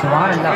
سبحان اللہ.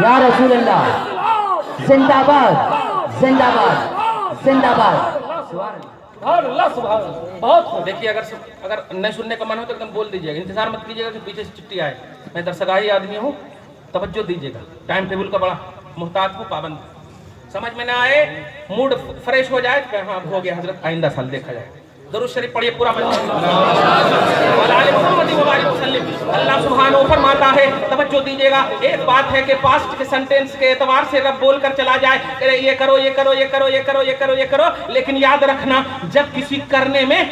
یا رسول اللہ زندہ باد زندہ باد زندہ باد. سبحان اللہ سبحان اللہ. بہت خوب. دیکھیے اگر نہیں سننے کا من ہو تو ایک دم بول دیجیے گا, انتظار مت کیجیے گا کہ پیچھے سے چٹھی آئے. میں درسگاہی آدمی ہوں, توجہ دیجیے گا, ٹائم ٹیبل کا بڑا محتاط ہوں, پابند. سمجھ میں نہ آئے, موڈ فریش ہو جائے تو ہاں ہو گیا حضرت, آئندہ سال دیکھا جائے. درود شریف پڑھیے پورا اللہ سبحانہ فرماتا ہے, توجہ دیجیے گا. ایک بات ہے کہ پاسٹ کے سنٹینس کے اعتبار سے رب بول کر چلا جائے کہ یہ کرو یہ کرو یہ کرو یہ کرو یہ کرو یہ کرو, لیکن یاد رکھنا جب کسی کرنے میں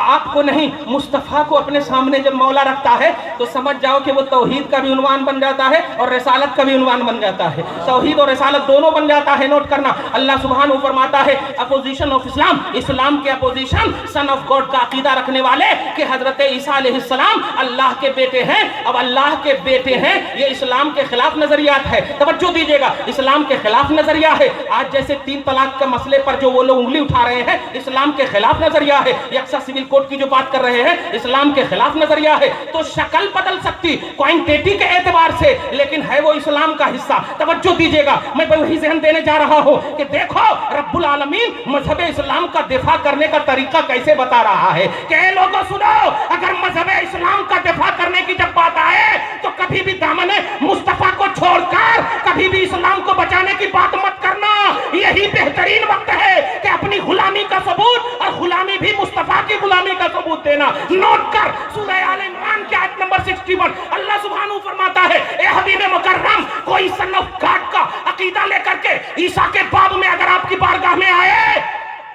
آپ کو نہیں مصطفیٰ کو اپنے سامنے جب مولا رکھتا ہے تو سمجھ جاؤ کہ وہ توحید کا بھی عنوان بن جاتا ہے اور رسالت کا بھی عنوان بن جاتا ہے. توحید اور رسالت دونوں بن جاتا ہے. نوٹ کرنا, اللہ سبحانہ فرماتا ہے اپوزیشن آف اسلام, اسلام کے اپوزیشن سن آف گاڈ کا عقیدہ رکھنے والے کہ حضرت عیسیٰ علیہ السلام اللہ کے بیٹے ہیں. اب اللہ کے بیٹے ہیں, یہ اسلام کے خلاف نظریات ہے. توجہ دیجیے گا, اسلام کے خلاف نظریہ ہے. آج جیسے 3 طلاق کے مسئلے پر جو وہ لوگ انگلی اٹھا رہے ہیں, اسلام کے خلاف نظریہ ہے. یکساں سول کوڈ کی جو بات کر رہے ہیں, اسلام کے خلاف نظریہ ہے. تو شکل بدل سکتی کوانٹیٹی کے اعتبار سے, لیکن ہے وہ اسلام کا حصہ. توجہ دیجیے گا, میں وہی ذہن دینے جا رہا ہوں کہ دیکھو رب العالمین مذہب اسلام کا دفاع کرنے کا طریقہ کیسے بتا رہا ہے کہ اے لوگوں سنو, اگر مذہب اسلام کا دفاع کرنے کی جب بات آئے تو کبھی بھی دامن مصطفیٰ کو چھوڑ کر کبھی بھی اسلام کو بچانے کی بات مت کرنا. یہی بہترین وقت ہے کہ اپنی غلامی کا ثبوت اور غلامی بھی مصطفیٰ کی غلامی کا ثبوت دینا. نوٹ کر سورہ آل عمران کی آیت نمبر 61, اللہ سبحانہ فرماتا ہے اے حبیب مکرم, کوئی سن آف گاڈ کا عقیدہ لے کر کے عیسیٰ کے باب میں اگر آپ کی بارگاہ میں آئے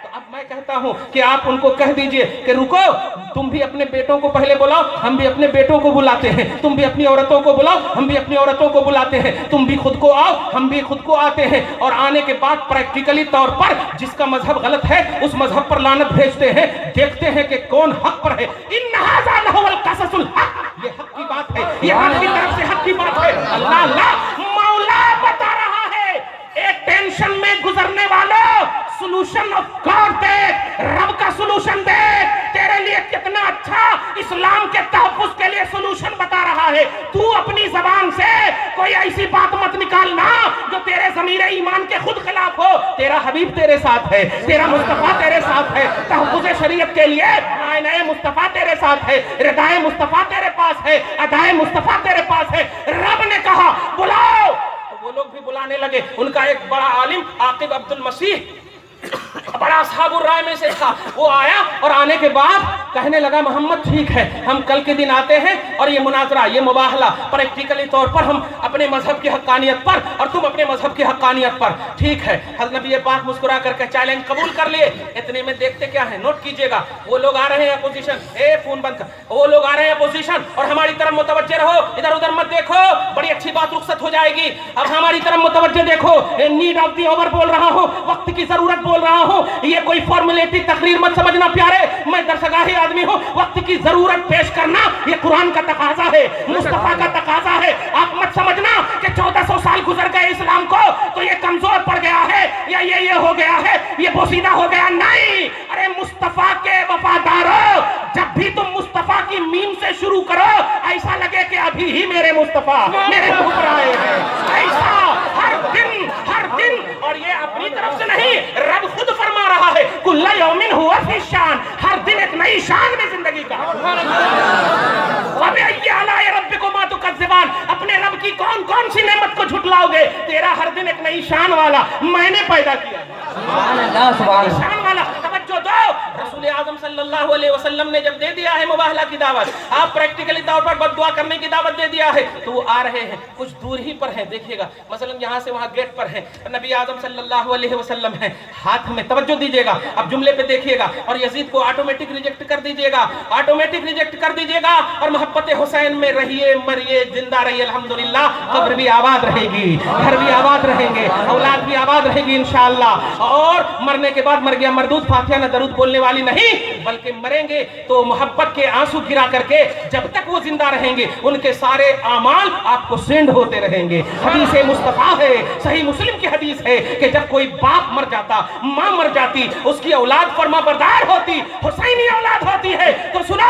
تو اب میں کہتا ہوں کہ آپ ان کو کہہ دیجئے کہ رکو, تم بھی اپنے بیٹوں کو پہلے بلاؤ, ہم بھی اپنے بیٹوں کو بلاتے ہیں. تم بھی اپنی عورتوں کو بلاؤ, ہم بھی اپنی عورتوں کو بلاتے ہیں. تم بھی خود کو آؤ, ہم بھی خود کو آتے ہیں. اور آنے کے بعد پریکٹیکلی طور پر جس کا مذہب غلط ہے اس مذہب پر لعنت بھیجتے ہیں, دیکھتے ہیں کہ کون حق پر ہے. ان ھذا لہو القصص الحق, یہ حق کی بات ہے, یہ حق کی طرف سے حق کی بات ہے. اللہ مولا بتا رہا ہے, ایک ٹینشن میں گزرنے والوں سولوشن آف گاڈ دیکھ, رب کا سولوشن دیکھ, تیرے لیے کتنا اچھا اسلام کے تحفظ کے لیے سولوشن بتا رہا ہے. تو اپنی زبان سے کوئی ایسی بات مت نکالنا جو تیرے ضمیر ایمان کے خود خلاف ہو. تیرا حبیب تیرے ساتھ ہے, تیرا مصطفیٰ تیرے ساتھ ہے, تحفظ شریعت کے لیے آئینہ مصطفیٰ تیرے ساتھ ہے, ردائے مصطفیٰ تیرے پاس ہے, ادائے مصطفیٰ تیرے پاس ہے. رب نے کہا بلاؤ, وہ لوگ بھی بلانے لگے. ان کا ایک بڑا عالم عاقب عبد المسیح بڑا اصحاب الرائے میں سے تھا, وہ آیا اور آنے کے بعد کہنے لگا محمد ٹھیک ہے, ہم کل کے دن آتے ہیں اور یہ مناظرہ, یہ مباحلہ پریکٹیکلی طور پر ہم اپنے مذہب کی حقانیت پر اور تم اپنے مذہب کی حقانیت پر, ٹھیک ہے. حضرت نبی پاک مسکرا کر کے چیلنج قبول کر لیے. اتنے میں دیکھتے کیا ہے, نوٹ کیجئے گا, وہ لوگ آ رہے ہیں اپوزیشن, اے فون بند کر, وہ لوگ آ رہے ہیں اپوزیشن اور ہماری طرف متوجہ رہو, ادھر ادھر مت دیکھو, بڑی اچھی بات رخصت ہو جائے گی. اب ہماری طرف متوجہ دیکھو, نیڈ آف دی اوور بول رہا ہوں, وقت کی ضرورت بول رہا ہوں. یہ کوئی فارمیلٹی تقریر مت سمجھنا پیارے, میں درسگاہی آدمی ہوں. وقت کی ضرورت پیش کرنا یہ قرآن کا تقاضا ہے, مصطفیٰ کا تقاضا ہے. آپ مت سمجھنا کہ 1400 سال گزر گئے اسلام کو تو یہ کمزور پڑ گیا ہے یا یہ ہو گیا ہے, یہ بوسیدہ ہو گیا. نہیں, ارے مصطفیٰ کے وفادارو, جب بھی تم مصطفیٰ کی میم سے شروع کرو ایسا لگے کہ ابھی ہی میرے مصطفیٰ میرے اوپر آئے ہیں. ایسا ہر دن ہر دن, اور یہ اپنی طرف سے نہیں, رب خود فرما رہا ہے کل یوم ہوا فی شان, ہر دن ایک نئی شان میں زندگی کا. وَبِأَيِّ آلَاءِ رَبِّكُمَا تُكَذِّبَانِ, اپنے رب کی کون کون سی نعمت کو جھٹلاؤ گے. تیرا ہر دن ایک نئی شان والا میں نے پیدا کیا, سبحان اللہ سبحان اللہ. شان والا. توجہ دو, رسول اعظم صلی اللہ علیہ وسلم نے جب دے دیا ہے مباحلہ کی دعوت, آپ پریکٹیکلی طور پر بد دعا کرنے کی دعوت دے دیا ہے, تو وہ آ رہے ہیں, کچھ دور ہی پر ہیں, دیکھیے گا مثلا یہاں سے وہاں گیٹ پر ہیں, نبی اعظم صلی اللہ علیہ وسلم ہیں, ہاتھ میں, توجہ دیجیے گا, اب جملے پہ دیکھیے گا, اور یزید کو آٹومیٹک ریجیکٹ کر دیجیے گا, آٹومیٹک ریجیکٹ کر دیجیے گا, اور محبت حسین میں رہیے, مریے, زندہ رہیے, الحمدللہ. قبر بھی آباد رہے گی, گھر بھی آباد رہیں گے, اولاد بھی آباد رہے گی انشاءاللہ. اور مرنے کے بعد مر گیا مردود, فاتحہ نہ درود بولنے والی نہیں, بلکہ مریں گے تو محبت کے آنسو گرا کر کے جب تک وہ زندہ رہیں گے ان کے سارے اعمال آپ کو سینڈ ہوتے رہیں گے. حدیث مصطفیٰ ہے, صحیح مسلم کی حدیث ہے کہ جب کوئی باپ مر جاتا, ماں مر جاتی, اس کی اولاد فرما بردار ہوتی, حسینی اولاد ہوتی ہے, تو سنو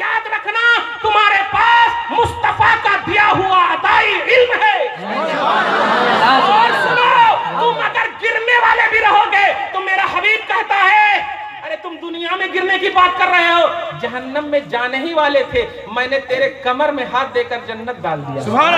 یاد رکھنا تمہارے پاس مصطفیٰ کا دیا ہوا عطائی علم ہے. اور سنو تم اگر گرنے والے بھی رہو گے تو میرا حبیب کہتا ہے ارے تم دنیا میں گرنے کی بات کر رہے ہو, جہنم میں جانے ہی والے تھے, میں نے تیرے کمر میں ہاتھ دے کر جنت ڈال دیا. سبحان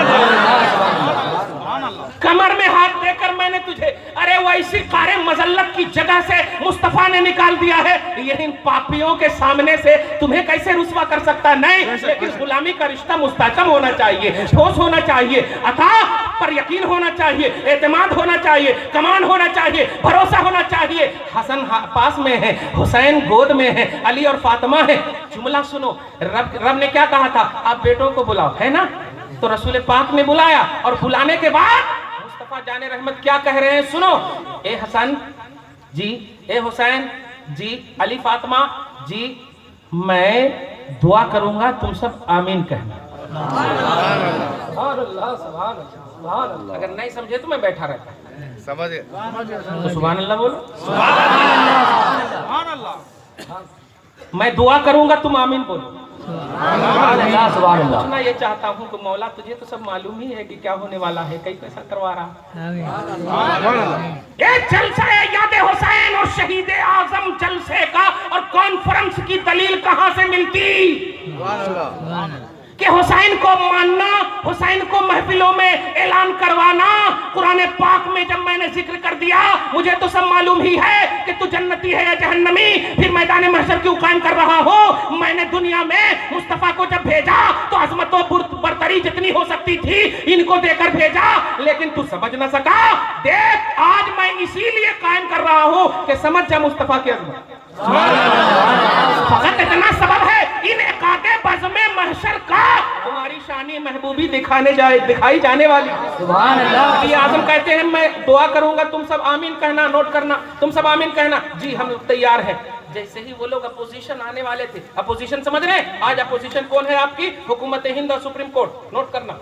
اللہ. کمر میں ہاتھ دے کر میں نے تجھے ارے وہ اسی قارے مذلت کی جگہ سے مصطفیٰ نے نکال دیا ہے. یہ ان پاپیوں کے سامنے سے تمہیں کیسے رسوا کر سکتا؟ نہیں, لیکن غلامی کا رشتہ مستحکم ہونا چاہیے, ٹھوس ہونا چاہیے, عطا پر یقین ہونا چاہیے, اعتماد ہونا چاہیے, کمان ہونا چاہیے, بھروسہ ہونا چاہیے. حسن پاس میں ہے, حسین گود میں ہے, علی اور فاطمہ ہے. جملہ سنو, رب نے کیا کہا تھا؟ آپ بیٹوں کو بلاؤ, ہے نا؟ تو رسول پاک نے بلایا اور بلانے کے بعد مصطفیٰ جان رحمت کیا کہہ رہے ہیں؟ سنو, اے حسن جی, اے حسین جی, علی فاطمہ جی, میں دعا کروں گا, تم سب آمین کہنا. سبحان اللہ, سبحان اللہ. اگر نہیں سمجھے تو میں بیٹھا رہتا. سمجھ تو سبحان اللہ بولو. سبحان اللہ. میں دعا کروں گا, تم آمین بولو. میں یہ چاہتا ہوں کہ مولا تجھے تو سب معلوم ہی ہے کہ کیا ہونے والا ہے, کئی پیسہ کروا رہا. یہ جلسہ یاد حسین اور شہید اعظم جلسے کا اور کانفرنس کی دلیل کہاں سے ملتی کہ حسین کو ماننا, حسین کو محفلوں میں اعلان کروانا. قرآن پاک میں جب میں نے ذکر کر دیا مجھے تو سب معلوم ہی ہے کہ تو جنتی ہے یا جہنمی, پھر میدان محشر کیوں قائم کر رہا ہو؟ میں نے دنیا میں مصطفیٰ کو جب بھیجا تو عظمت و برتری جتنی ہو سکتی تھی ان کو دے کر بھیجا, لیکن تو سمجھ نہ سکا. دیکھ آج میں اسی لیے قائم کر رہا ہوں کہ سمجھ جا مصطفیٰ کی عظمت. فقط اتنا سبب ہے انعقاد بزم محشر کا تمہاری شانی محبوبی دکھائی جانے والی. سبحان اللہ. نبی اعظم کہتے ہیں میں دعا کروں گا, تم سب آمین کہنا, نوٹ کرنا, تم سب آمین کہنا. جی ہم تیار ہیں. جیسے ہی وہ لوگ اپوزیشن آنے والے تھے, اپوزیشن سمجھ رہے ہیں؟ آج اپوزیشن کون ہے آپ کی؟ حکومت ہند اور سپریم کورٹ. نوٹ کرنا,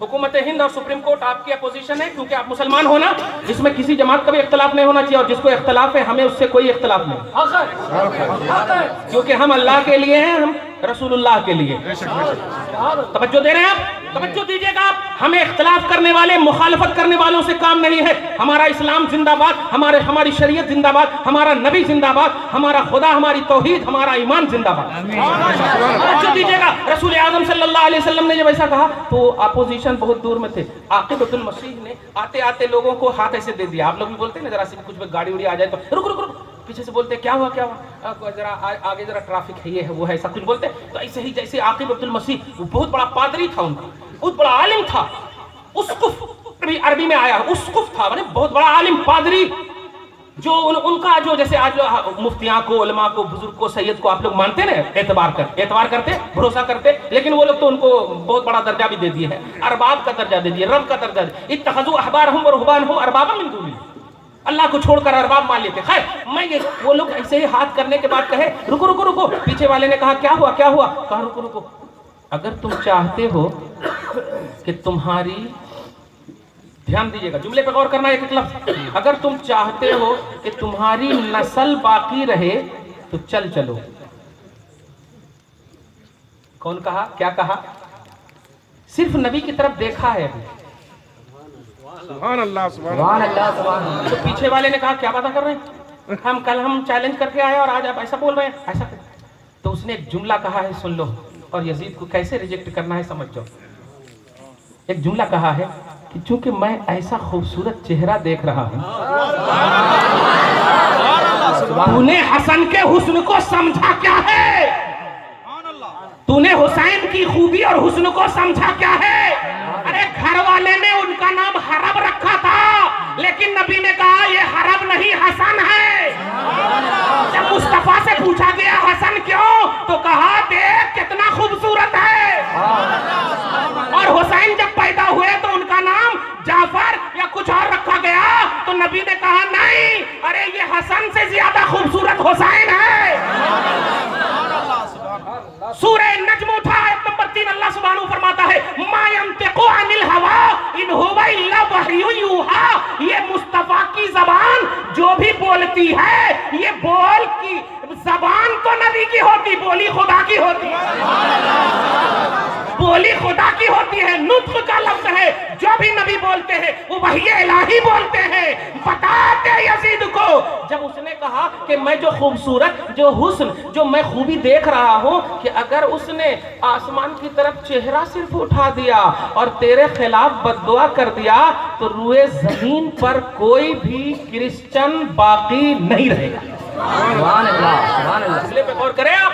حکومت ہند اور سپریم کورٹ آپ کی اپوزیشن ہے, کیونکہ آپ مسلمان ہونا, اس میں کسی جماعت کا بھی اختلاف نہیں ہونا چاہیے, اور جس کو اختلاف ہے ہمیں اس سے کوئی اختلاف نہیں, کیونکہ ہم اللہ کے لیے ہیں, ہم رسول اللہ کے لیے. توجہ دے رہے ہیں آپ؟ توجہ دیجئے گا آپ. ہمیں اختلاف کرنے والے, مخالفت کرنے والوں سے کام نہیں ہے. ہمارا اسلام زندہ باد, ہماری شریعت زندہ باد, ہمارا نبی زندہ باد, ہمارا خدا, ہماری توحید, ہمارا ایمان زندہ باد. توجہ دیجئے گا. رسول اعظم صلی اللہ علیہ وسلم نے جب ایسا کہا تو اپوزیشن بہت دور میں تھے. عاقبۃ المسیح نے آتے آتے لوگوں کو ہاتھ ایسے دے دیا. آپ لوگ بھی بولتے ہیں نا, ذرا سی کچھ گاڑی وڑی آ جائے تو رک رک رک, پیچھے سے بولتے کیا ہوا کیا ہوا, ذرا آگے ذرا ٹریفک ہے, یہ ہے وہ ہے, ایسا کچھ بولتے. تو ایسے ہی جیسے عاقبۃ المسیح, وہ بہت بڑا پادری تھا, ان کا بہت بڑا عالم تھا, اسقف عربی میں آیا, اسقف تھا مطلب بہت بڑا عالم پادری, جو ان کا جو جیسے آج مفتیاں کو, علماء کو, بزرگ کو, سید کو آپ لوگ مانتے نا, اعتبار کرتے, بھروسہ کرتے, لیکن وہ لوگ تو ان کو بہت بڑا درجہ بھی دے دیے ہے, ارباب کا درجہ دے دیے, رب کا درجہ دے. اتخذوا احبارهم ورهبانهم اربابا من دون اللہ, اللہ کو چھوڑ کر ارباب مان لیتے. خیر, میں یہ وہ لوگ ایسے ہی ہاتھ کرنے کے بعد کہے رکو رکو رکو. پیچھے والے نے کہا کیا ہوا کیا ہوا, کہا رکو رکو, اگر تم چاہتے ہو کہ تمہاری, دھیان دیجئے گا, جملے پہ غور کرنا ایک ایک لفظ, اگر تم چاہتے ہو کہ تمہاری نسل باقی رہے تو چلو. کون کہا, کیا کہا؟ صرف نبی کی طرف دیکھا ہے ابھی. سبحان اللہ, سبحان اللہ. تو پیچھے والے نے کہا کیا باتیں کر رہے ہیں, ہم چیلنج کر کے آئے اور آج آپ ایسا بول رہے ہیں, ایسا. تو اس نے ایک جملہ کہا ہے, سن لو, اور یزید کو کیسے ریجیکٹ کرنا ہے سمجھ جاؤ. ایک جملہ کہا ہے کہ چونکہ میں ایسا خوبصورت چہرہ دیکھ رہا ہوں, تو نے حسن کے حسن کو سمجھا کیا ہے, تو نے حسین کی خوبی اور حسن کو سمجھا کیا ہے. ارے گھر والے نے ان کا نام حرب رکھا تھا, لیکن نبی نے کہا یہ حرب نہیں حسن ہے. جب مصطفیٰ سے پوچھا گیا حسن کیوں, تو کہا دیکھ کتنا خوبصورت ہے. اور حسین جب پیدا ہوئے تو ان کا نام جعفر یا کچھ اور رکھا گیا, تو نبی نے کہا نہیں, ارے یہ حسن سے زیادہ خوبصورت حسین ہے. سورہ نجم اٹھا آیت نمبر 3, اللہ سبحانہ فرماتا ہے ما ينطق عن الهوى ان هو الا وحی یوحی. یہ مصطفیٰ کی زبان جو بھی بولتی ہے, یہ بول کی زبان تو نبی کی ہوتی ہوتی, بولی خدا کی ہوتی ہے, بولی خدا کی ہوتی ہے, نطق کا لفظ ہے. جو بھی نبی بولتے ہیں وہ وحی الہی بولتے ہیں. بتاتے یزید کو جب اس نے کہا کہ میں جو خوبصورت, جو حسن, جو میں خوبی دیکھ رہا ہوں, کہ اگر اس نے آسمان کی طرف چہرہ صرف اٹھا دیا اور تیرے خلاف بددعا کر دیا تو روئے زمین پر کوئی بھی کرسچن باقی نہیں رہے گا. سبحان اللہ, سبحان اللہ. مسئلے پہ غور کریں آپ.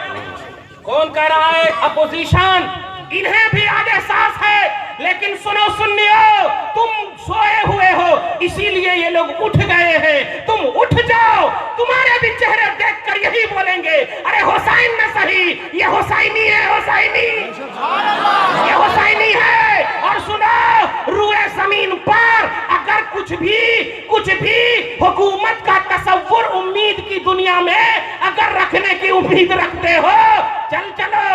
کون کہہ رہا ہے؟ اپوزیشن. انہیں بھی آج احساس ہے, لیکن سنو سنیو, تم سوئے ہوئے ہو اسی لیے یہ لوگ اٹھ گئے ہیں. تم اٹھ جاؤ, تمہارے بھی چہرے دیکھ کر یہی بولیں گے, ارے حسین میں صحیح, یہ حسینی ہے, حسینی, یہ حسینی ہے. اور سنو, روئے زمین پر اگر کچھ بھی حکومت کا تصور امید کی دنیا میں اگر رکھنے کی امید رکھتے ہو, چلو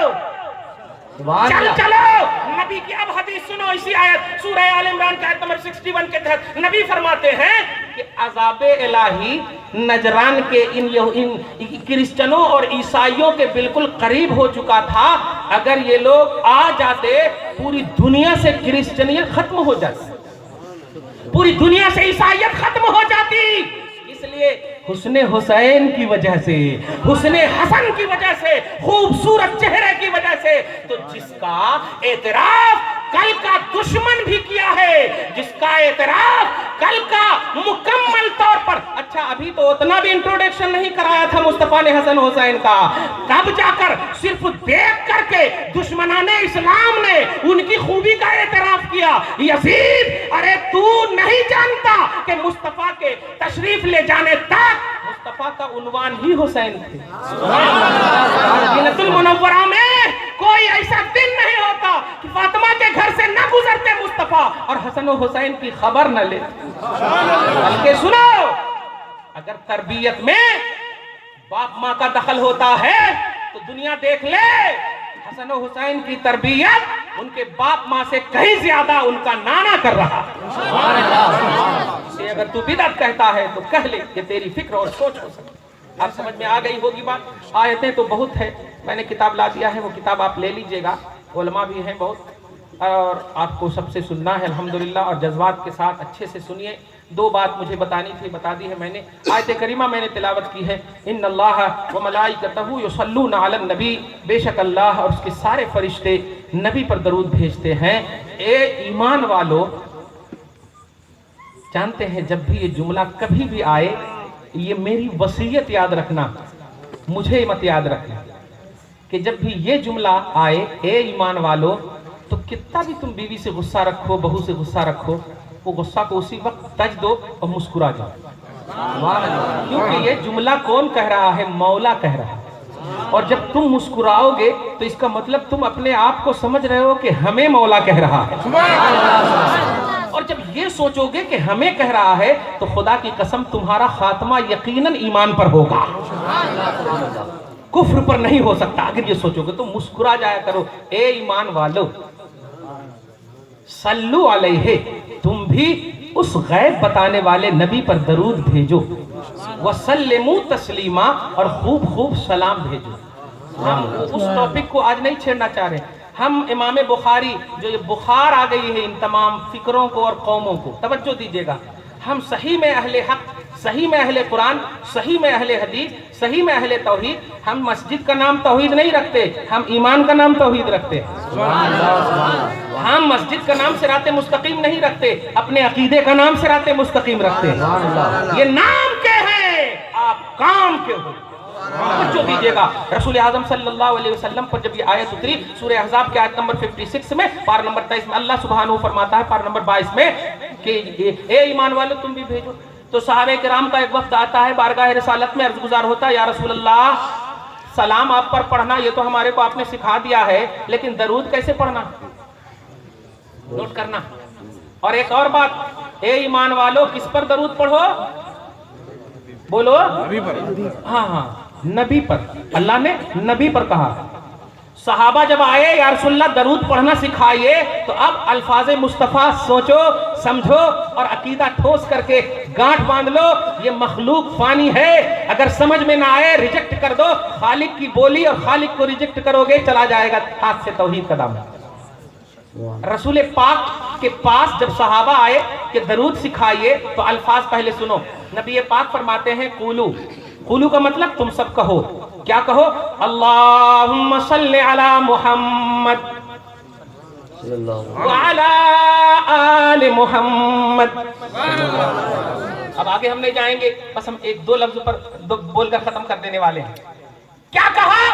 نبی کی اب حدیث سنو. اسی آیت سورہ آل عمران کی آیت نمبر 61 کے تحت نبی فرماتے ہیں کہ عذاب الہی نجران کے ان کرسچنوں اور عیسائیوں کے بالکل قریب ہو چکا تھا. اگر یہ لوگ آ جاتے پوری دنیا سے کرسچنیت ختم ہو جاتی, پوری دنیا سے عیسائیت ختم ہو جاتی. اس لیے حسن حسین کی وجہ سے, حسن حسن کی وجہ سے, خوبصورت چہرے کی وجہ سے, تو جس کا اعتراف کل کا دشمن بھی کیا ہے, جس کا اعتراف کل کا مکمل طور پر, اچھا ابھی تو اتنا بھی انٹروڈکشن نہیں کرایا تھا مصطفیٰ نے حسن حسین کا, تب جا کر صرف دیکھ کر کے دشمنان اسلام نے ان کی خوبی کا اعتراف کیا. یزید, ارے تو نہیں جانتا کہ مصطفیٰ کے تشریف لے جانے تک مصطفیٰ کا عنوان ہی حسین تھے. مدینہ المنورہ میں کوئی ایسا دن نہیں ہوتا کہ فاطمہ کے گھر سے نہ گزرتے مصطفیٰ اور حسن و حسین کی خبر نہ لیتے. بلکہ سنو, اگر تربیت میں باپ ماں کا دخل ہوتا ہے تو دنیا دیکھ لے, حسن و حسین کی تربیت ان کے باپ ماں سے کہیں زیادہ ان کا نانا کر رہا. اگر تو بدعت کہتا ہے تو کہہ لے کہ تیری فکر اور سوچ ہو سکتی. آپ سمجھ میں آ گئی ہوگی بات. آیتیں تو بہت ہے, میں نے کتاب لا دیا ہے, وہ کتاب آپ لے لیجئے گا, علماء بھی ہیں بہت, اور آپ کو سب سے سننا ہے الحمدللہ, اور جذبات کے ساتھ اچھے سے سنیے. 2 بات مجھے بتانی تھی, بتا دی ہے میں نے. آیت کریمہ میں نے تلاوت کی ہے, ان اللہ و ملائکتہ یصلون علی النبی, بے شک اللہ اور اس کے سارے فرشتے نبی پر درود بھیجتے ہیں. اے ایمان والو, جانتے ہیں جب بھی یہ جملہ کبھی بھی آئے, یہ میری وصیت یاد رکھنا, مجھے مت یاد رکھنا, کہ جب بھی یہ جملہ آئے اے ایمان والو, تو کتنا بھی تم بیوی سے غصہ رکھو, بہو سے غصہ رکھو, وہ غصہ کو اسی وقت تج دو اور مسکرا جاؤ. کیونکہ یہ جملہ کون کہہ رہا ہے؟ مولا کہہ رہا ہے. اور جب تم مسکراؤ گے تو اس کا مطلب تم اپنے آپ کو سمجھ رہے ہو کہ ہمیں مولا کہہ رہا ہے. اور جب یہ سوچو گے کہ ہمیں کہہ رہا ہے تو خدا کی قسم تمہارا خاتمہ یقیناً ایمان پر ہوگا, کفر پر نہیں ہو سکتا. اگر یہ سوچو گے تو مسکرا جایا کرو. اے ایمان والو, صلو علیہ, تم بھی اس غیب بتانے والے نبی پر درود بھیجو, وسلموا تسلیما, اور خوب خوب سلام بھیجو. ہم اس ٹاپک کو آج نہیں چھیڑنا چاہ رہے. ہم امام بخاری, جو یہ بخار آ گئی ہے ان تمام فکروں کو اور قوموں کو, توجہ دیجئے گا, ہم صحیح میں اہل حق, صحیح میں اہل قرآن, صحیح میں اہل حدیث, صحیح میں اہل توحید. ہم مسجد کا نام توحید نہیں رکھتے, ہم ایمان کا نام توحید رکھتے. ہم مسجد کا نام صراط مستقیم نہیں رکھتے, اپنے عقیدے کا نام صراط مستقیم رکھتے. یہ نام کے ہیں, آپ کام کے ہو. جو دیجئے گا, رسول اعظم صلی اللہ علیہ وسلم پر جب یہ آیت اتری سورہ احزاب کے آیت نمبر 56 میں, پارہ نمبر 23 میں, اللہ سبحانہ فرماتا ہے پارہ نمبر 22 میں کہ اے ایمان والو تم بھی بھیجو. تو صحابہ کرام کا ایک وقت آتا ہے بارگاہ رسالت میں, عرض گزار ہوتا ہے, یا رسول اللہ, سلام آپ پر پڑھنا یہ تو ہمارے کو آپ نے سکھا دیا ہے, لیکن درود کیسے پڑھنا, نوٹ کرنا. اور ایک اور بات, اے ایمان والو کس پر درود پڑھو, بولو, نبی پر. ہاں, نبی پر. اللہ نے نبی پر کہا. صحابہ جب آئے یا رسول اللہ درود پڑھنا سکھائیے، تو اب الفاظ مصطفیٰ سوچو سمجھو اور عقیدہ ٹھوس کر کے گانٹھ باندھ لو، یہ مخلوق فانی ہے، اگر سمجھ میں نہ آئے ریجیکٹ کر دو، خالق کی بولی اور خالق کو ریجیکٹ کرو گے چلا جائے گا ہاتھ سے توحید کا دامن۔ رسول پاک کے پاس جب صحابہ آئے کہ درود سکھائیے تو الفاظ پہلے سنو، نبی پاک فرماتے ہیں قولو، قولو کا مطلب تم سب کہو، کیا کہو؟ اللہم صلی علی محمد وعلی آل محمد۔ اب آگے ہم نہیں جائیں گے، بس ہم ایک دو لفظ پر بول کر ختم کر دینے والے ہیں۔ کیا کہا؟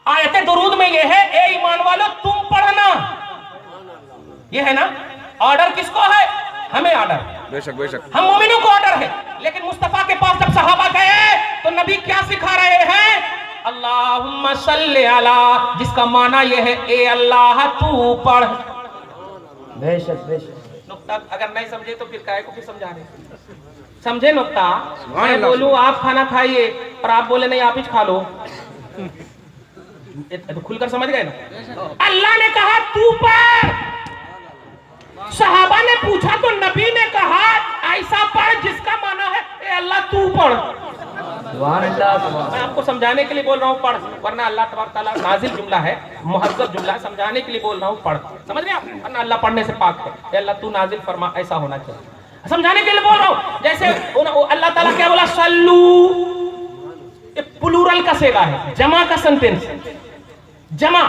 آیت درود میں یہ ہے اے ایمان والو تم پڑھنا، یہ ہے نا آرڈر کس کو ہے؟ ہمیں آرڈر، بے شک بے شک، ہم مومنوں کو آرڈر ہے۔ لیکن مصطفیٰ کے پاس جب صحابہ گئے تو نبی کیا سکھا رہے ہیں؟ اللہم صلی علی، جس کا معنی یہ ہے اے اللہ تو پڑھ۔ بے شک بے شک۔ نقطہ اگر نہیں سمجھے تو پھر کائے کو پھر سمجھا رہے؟ سمجھے نقطہ؟ میں بولوں آپ کھانا کھائیے اور آپ بولے نہیں آپ ہی کھا لو، کھل کر سمجھ گئے نا؟ اللہ نے کہا تو پڑھ، صحابہ نے پوچھا تو نبی نے کہا ایسا پڑھ جس کا معنی ہے اے اللہ تو پڑھ۔ سبحان اللہ سبحان۔ میں آپ کو سمجھانے کے لیے بول رہا ہوں پڑھ، ورنہ اللہ تبارک تعالیٰ نازل جملہ ہے، مہذب جملہ ہے، سمجھانے کے لیے بول رہا ہوں پڑھ، سمجھ رہے آپ؟ ورنہ اللہ پڑھنے سے پاک ہے، اے اللہ تو نازل فرما، ایسا ہونا چاہیے، سمجھانے کے لیے بول رہا ہوں۔ جیسے اللہ تعالیٰ کیا بولا؟ صلو، یہ پلورل کا صیغہ ہے، جمع کا سنٹینس، جمع،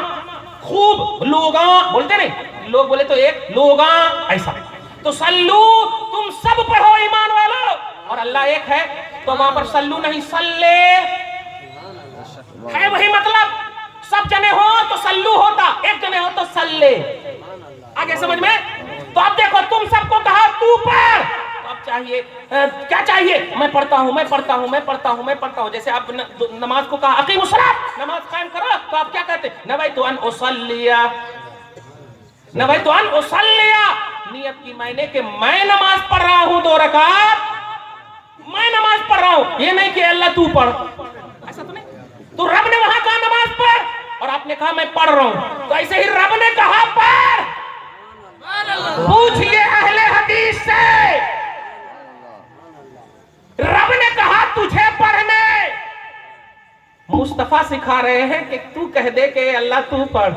خوب، لوگاں بولتے نہیں، لوگ بولے تو ایک، لوگاں ایسا، تو صلو تم سب پڑھو ایمان والو، اور اللہ ایک ہے تو وہاں پر صلو نہیں صلے ہے، وہی مطلب، سب جنے ہو تو صلو ہوتا، ایک جنے ہو تو صلے، آگے سمجھ میں؟ تو اب دیکھو تم سب کو کہا تو پڑھ، اب چاہیے کیا چاہیے؟ میں پڑھتا ہوں میں پڑھتا ہوں میں پڑھتا ہوں میں پڑھتا ہوں، جیسے آپ نماز کو کہا اقیم الصلاۃ، نماز قائم کرو، تو آپ کیا کہتے ہیں؟ نویت ان اصلی، نویت ان اصلی، نیت کی میں نے کہ میں نماز پڑھ رہا ہوں 2 رکعت، میں نماز پڑھ رہا ہوں، یہ نہیں کہ اللہ تو پڑھ، ایسا تو نہیں۔ تو رب نے وہاں کہا نماز پڑھ اور آپ نے کہا میں پڑھ رہا ہوں، تو ایسے ہی رب نے کہا پڑھ۔ پوچھئے اہل حدیث سے، رب نے کہا تجھے پڑھنے، مصطفیٰ سکھا رہے ہیں کہ تو کہہ دے کہ اللہ تو پڑھ۔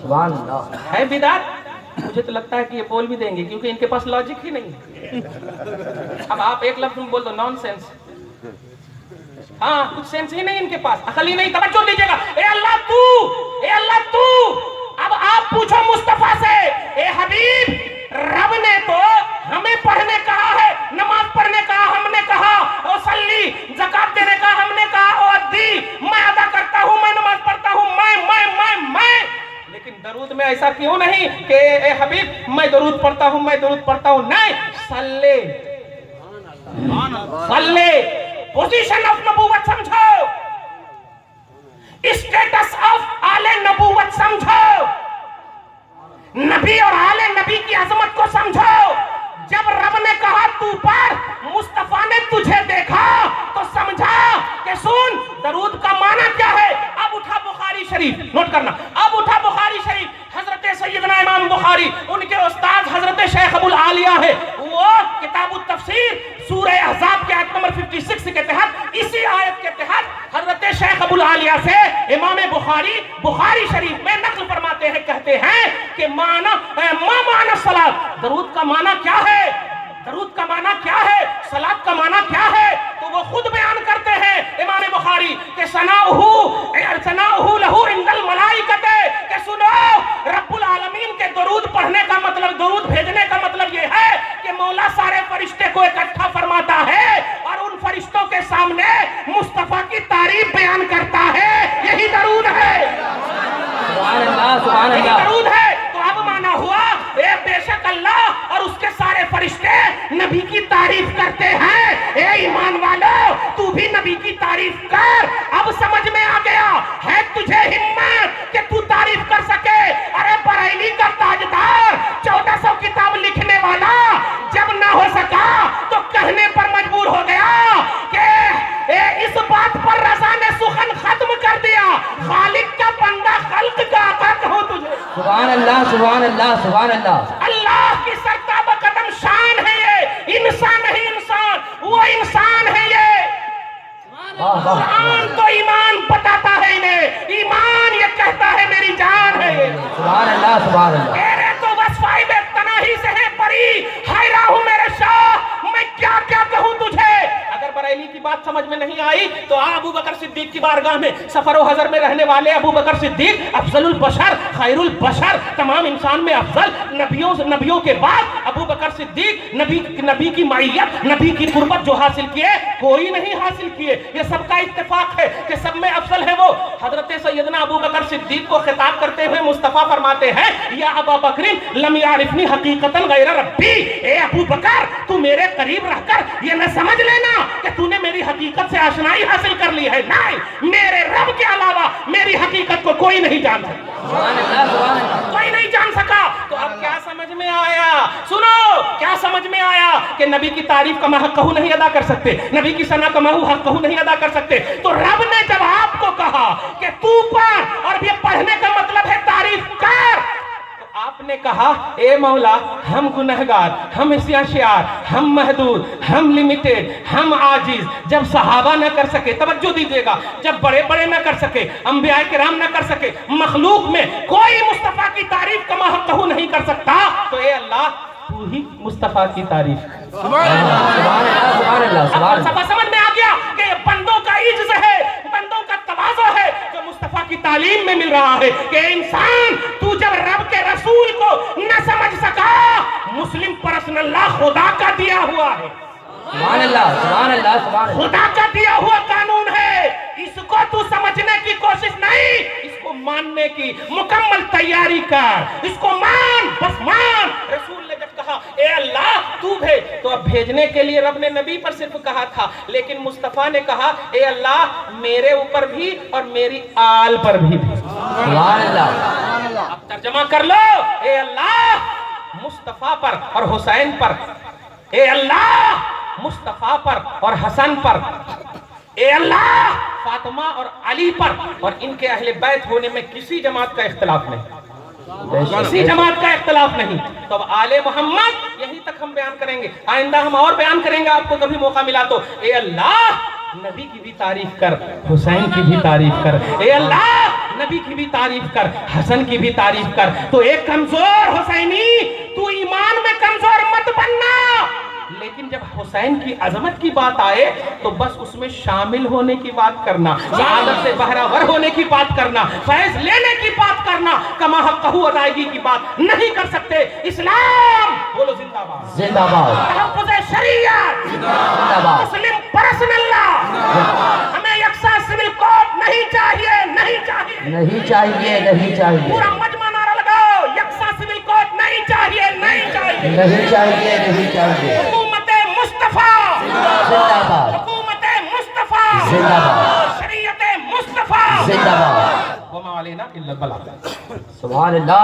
سبحان اللہ۔ ہے بدعت؟ مجھے تو لگتا ہے کہ یہ بول بھی دیں گے کیونکہ ان کے پاس لاجک ہی نہیں ہے۔ اب آپ ایک لفظ بول دو نان سینس، ہاں کچھ سینس ہی نہیں ان کے پاس، عقل ہی نہیں۔ توجہ دیجیے گا، اے اللہ تو، اے اللہ تو۔ اب آپ پوچھو مصطفیٰ سے، اے حبیب رب نے تو ہمیں پڑھنے کہا ہے، نماز پڑھنے کہا ہم نے کہا، او صلی، زکات دینے کا ہم نے کہا، او ادی، میں ادا کرتا ہوں، میں نماز پڑھتا ہوں، میں، لیکن درود میں ایسا کیوں نہیں کہ اے حبیب میں درود پڑھتا ہوں میں درود پڑھتا ہوں، نہیں، صلی، صلی، پوزیشن آف نبوت سمجھو، اسٹیٹس آف آل نبوت سمجھو، نبی اور آل نبی کی عظمت کو سمجھو۔ جب رب نے کہا تو پڑھ، مصطفیٰ نے تجھے دیکھا تو سمجھا کہ سن درود کا معنی کیا ہے۔ اب اٹھا بخاری شریف، نوٹ کرنا، اب اٹھا بخاری شریف، حضرت سیدنا امام بخاری، ان کے استاد حضرت شیخ ابو العالیہ ہے، وہ کتاب التفسیر سورہ احزاب کے آیت نمبر 56 کے تحت، اسی آیت کے تحت حضرت شیخ ابو العالیہ سے امام بخاری شریف میں نقل فرماتے ہیں، کہتے ہیں کہ ما معنی الصلاۃ، درود کا معنی کیا ہے، درود کا معنی کیا ہے، صلاۃ کا معنی کیا ہے، تو وہ خود بیان کرتے ہیں امام بخاری کہ ثناؤہ لہو عند الملائکۃ، کہ سنو رب العالمین کے درود پڑھنے کا مطلب، درود بھیجنے کا مطلب یہ ہے کہ مولا سارے فرشتے کو اکٹھا فرماتا ہے اور ان فرشتوں کے سامنے مصطفیٰ کی تعریف بیان کرتا ہے، یہی درود ہے، سبحان اللہ سبحان یہی اللہ۔ درود ہے۔ تو اب مانا ہوا اے بے شک اللہ اور اس کے سارے فرشتے نبی کی تعریف کرتے ہیں، اے ایمان والو تو بھی نبی کی تعریف کر۔ اب سمجھ میں آ گیا ہے تجھے ہمت کہ تو تعریف کر سکے۔ ارے بریلی کا تاجدار 1400 کتاب لکھنے والا جب نہ ہو سکا تو کہنے پر مجبور ہو گیا کہ اس بات پر رضا نے سخن ختم کر دیا، خالق اللہ سبحان اللہ سبحان اللہ. اللہ کی سرتابہ قدم شان ہے یہ، انسان نہیں انسان، وہ انسان ہے یہ. قرآن تو ایمان بتاتا ہے انہیں، ایمان یہ کہتا ہے میری جان ہے یہ. سبحان اللہ سبحان اللہ. میرے تو وصفائی بے تناہی سے ہے پری، حیرہ ہوں میرے شاہ، میں کیا کیا کہوں تجھے. اگر بریلی کی بات سمجھ میں نہیں آئی تو ابو بکر صدیق کی بارگاہ میں سفر و حضر میں رہنے والے ابو بکر صدیق افضل البشر، خیر البشر، تمام انسان میں افضل، نبیوں کے بعد ابو بکر صدیق نبی کی معیت، نبی کی قربت جو حاصل کیے کوئی نہیں حاصل کیے. یہ سب کا اتفاق ہے کہ سب میں افضل ہے وہ. حضرت سیدنا ابو بکر صدیق کو خطاب کرتے ہوئے مصطفیٰ فرماتے ہیں یا ابا بکر لم یعرفنی حقیقتاً غیر ربی. اے ابو بکر تو میرے قریب رہ کر یہ نہ سمجھ لینا کہ تو نے میری حقیقت سے آشنائی حاصل کر لی ہے. نہیں، میرے رب کے علاوہ میری حقیقت کو کوئی نہیں جان سکا، کوئی نہیں جان سکا. تو اب کیا سمجھ میں آیا؟ سنو، کیا سمجھ میں آیا کہ نبی کی تعریف کا میں حق کہوں نہیں ادا کر سکتے، نبی کی ثنا کا میں حق کہوں نہیں ادا کر سکتے. تو رب نے جب آپ کو کہا کہ تو پڑھ، اور یہ پڑھنے کا مطلب ہے تعریف کر، تو آپ نے کہا اے مولا ہم گنہگار، ہم عصیان، ہم محدود، ہم لمیٹڈ، ہم عاجز. جب صحابہ نہ کر سکے، توجہ دیجئے گا، جب بڑے بڑے نہ کر سکے، انبیاء کرام نہ کر سکے، مخلوق میں کوئی مصطفیٰ کی تعریف کا میں حق نہیں کر سکتا، تو اے اللہ تو ہی مصطفیٰ کی تعریف. سبحان اللہ سبحان اللہ سبحان اللہ. فلسفہ سمجھ میں آ گیا کہ یہ بندوں کا عجز ہے، بندوں کا تواضع ہے جو مصطفیٰ کی تعلیم میں مل رہا ہے کہ انسان تو جب رب کے رسول کو نہ سمجھ سکا، مسلم پرسن اللہ خدا کا دیا ہوا ہے، سبحان اللہ سبحان اللہ سبحان اللہ. خدا کا دیا ہوا قانون ہے. اس کو تو سمجھنے کی کوشش نہیں، اس کو ماننے کی مکمل تیاری کر. اس کو مان، بس مان. رسول نے جب کہا اے اللہ تو بھیج، تو اب بھیجنے کے لیے رب نے نبی پر صرف کہا تھا، لیکن مصطفیٰ نے کہا اے اللہ میرے اوپر بھی اور میری آل پر بھی بھیج. سبحان اللہ. اب ترجمہ کر لو، اے اللہ مصطفیٰ پر اور حسین پر، اے اللہ مصطفیٰ پر اور حسن پر، اے اللہ فاطمہ اور علی پر، اور ان کے اہل بیت ہونے میں کسی جماعت کا اختلاف نہیں، کسی جماعت کا اختلاف نہیں. تو اب آل محمد یہی تک ہم بیان کریں گے، آئندہ ہم اور بیان کریں گے آپ کو کبھی موقع ملا تو. اے اللہ نبی کی بھی تعریف کر، حسین کی بھی تعریف کر. اے اللہ نبی کی بھی تعریف کر، حسن کی بھی تعریف کر. تو ایک کمزور حسینی تو ایمان میں کمزور مت بننا، لیکن جب حسین کی عظمت کی بات آئے تو بس اس میں شامل ہونے کی بات کرنا، سعادت سے بہرہور ہونے کی بات کرنا، فیض لینے کی بات کرنا، کما حقہ ادائیگی کی بات نہیں کر سکتے. اسلام بولو زندہ باد، زندہ باد، تحفظ شریعت، زندہ باد. مسلم پرسن اللہ. ہمیں یکساں سول کوڈ نہیں چاہیے، نہیں چاہیے، نہیں چاہیے نہیں چاہیے پورا مجمع نعرہ لگاؤ، یکساں سول کوڈ نہیں چاہیے، نہیں چاہیے، نہیں چاہیے نہیں چاہیے. حکومت مصطفیٰ، زندہ باد حکومت مصطفیٰ، زندہ باد شریعت مصطفیٰ، زندہ باد. وما علینا الا البلاغ. سبحان اللہ.